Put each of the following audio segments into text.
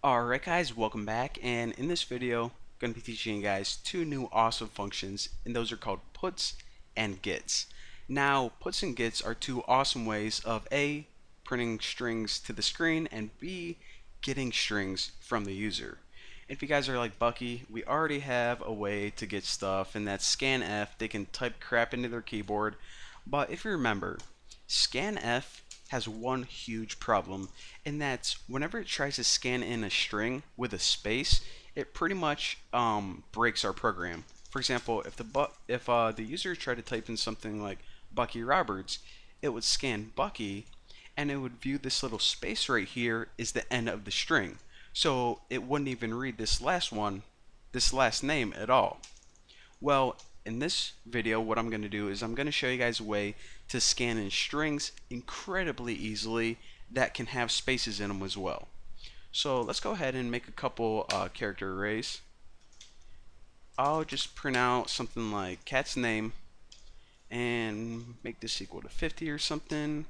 Alright guys, welcome back, and in this video I'm going to be teaching you guys two new awesome functions, and those are called puts and gets. Now puts and gets are two awesome ways of A, printing strings to the screen, and B, getting strings from the user. If you guys are like Bucky, we already have a way to get stuff, and that's scanf. They can type crap into their keyboard, but if you remember, scanf has one huge problem, and that's whenever it tries to scan in a string with a space, it pretty much breaks our program. For example, if the user tried to type in something like Bucky Roberts, it would scan Bucky, and it would view this little space right here is the end of the string. So it wouldn't even read this last one, this last name at all. Well, in this video, what I'm going to do is I'm going to show you guys a way to scan in strings incredibly easily that can have spaces in them as well. So let's go ahead and make a couple character arrays. I'll just print out something like cat's name and make this equal to 50 or something.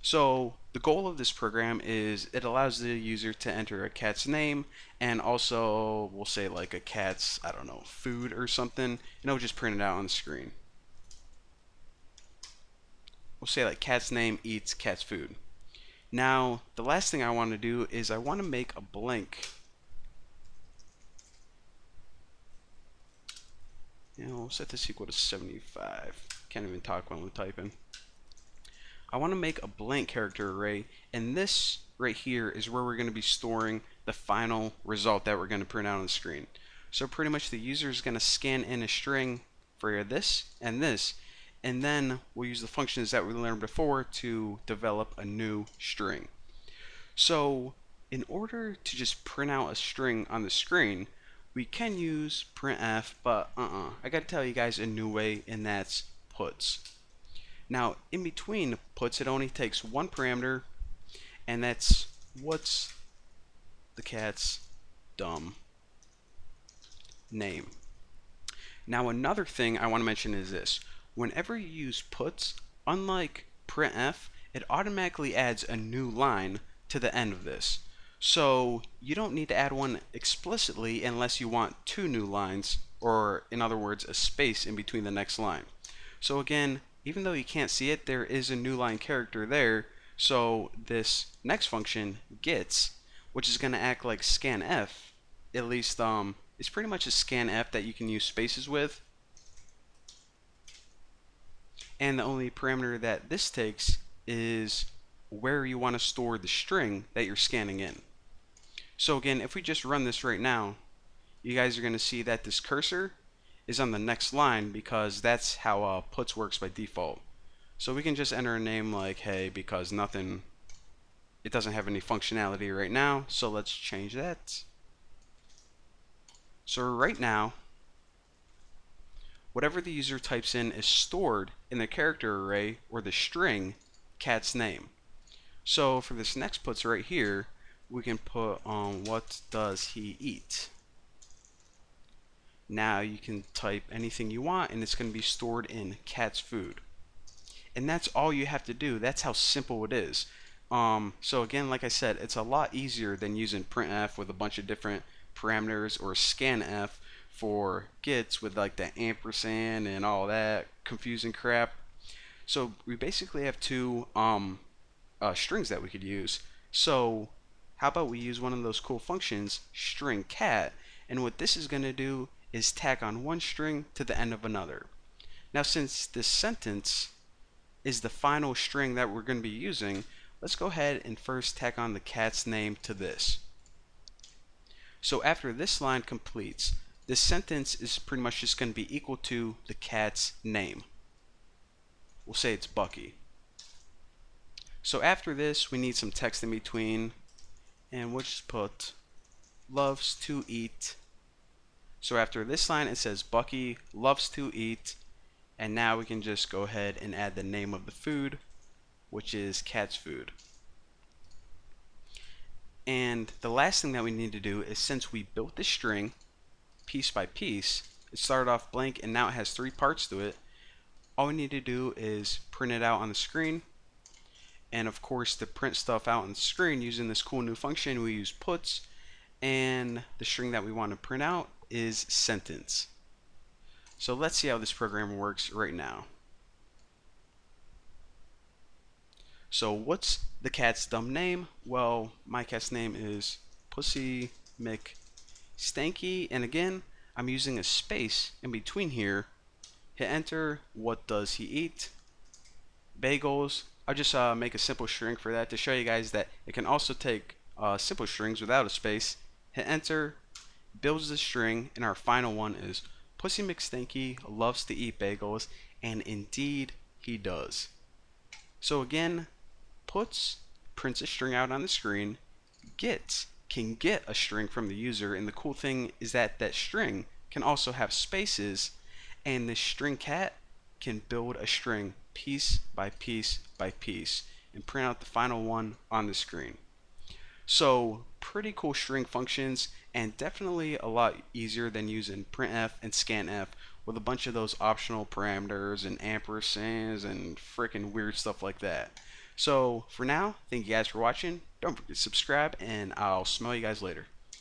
So the goal of this program is it allows the user to enter a cat's name, and also we'll say like a cat's, I don't know, food or something, and it'll just print it out on the screen. We'll say like cat's name eats cat's food. Now the last thing I want to do is I want to make a blank. We'll set this equal to 75. Can't even talk when I'm typing. I want to make a blank character array, and this right here is where we're going to be storing the final result that we're going to print out on the screen. So pretty much the user is going to scan in a string for this, and then we'll use the functions that we learned before to develop a new string. So in order to just print out a string on the screen, we can use printf, but I gotta tell you guys a new way, and that's puts. Now, in between puts, it only takes one parameter, and that's what's the cat's dumb name. Now, another thing I want to mention is this. Whenever you use puts, unlike printf, it automatically adds a new line to the end of this. So you don't need to add one explicitly unless you want two new lines, or in other words, a space in between the next line. So again, even though you can't see it, there is a new line character there. So this next function, gets, which is going to act like scanf, at least it's pretty much a scanf that you can use spaces with. And the only parameter that this takes is where you want to store the string that you're scanning in. So again, if we just run this right now, you guys are going to see that this cursor is on the next line because that's how puts works by default. So we can just enter a name like hey, because it doesn't have any functionality right now, so let's change that. So right now, whatever the user types in is stored in the character array or the string cat's name. So for this next puts right here, we can put what does he eat. Now you can type anything you want, and it's going to be stored in cat's food. And that's all you have to do. That's how simple it is. So again, like I said, it's a lot easier than using printf with a bunch of different parameters, or scanf for gets with like the ampersand and all that confusing crap. So we basically have two strings that we could use. So how about we use one of those cool functions, string cat, and what this is going to do is tack on one string to the end of another. Now since this sentence is the final string that we're going to be using, let's go ahead and first tack on the cat's name to this. So after this line completes, this sentence is pretty much just going to be equal to the cat's name. We'll say it's Bucky. So after this, we need some text in between, and we'll just put loves to eat. So after this line, it says Bucky loves to eat, and now we can just go ahead and add the name of the food, which is cat's food. And the last thing that we need to do is, since we built this string piece by piece, it started off blank and now it has three parts to it, all we need to do is print it out on the screen. And of course, to print stuff out on the screen using this cool new function, we use puts, and the string that we want to print out is sentence. So let's see how this program works right now. So what's the cat's dumb name? Well, my cat's name is Pussy McStanky, and again, I'm using a space in between here. Hit enter. What does he eat? Bagels. I'll just make a simple string for that to show you guys that it can also take simple strings without a space. Hit enter, builds the string, and our final one is Pussy McStanky loves to eat bagels, and indeed he does. So again, puts prints a string out on the screen, gets can get a string from the user, and the cool thing is that that string can also have spaces, and the string cat can build a string piece by piece by piece and print out the final one on the screen. So pretty cool string functions, and definitely a lot easier than using printf and scanf with a bunch of those optional parameters and ampersands and freaking weird stuff like that. So for now, thank you guys for watching. Don't forget to subscribe, and I'll smell you guys later.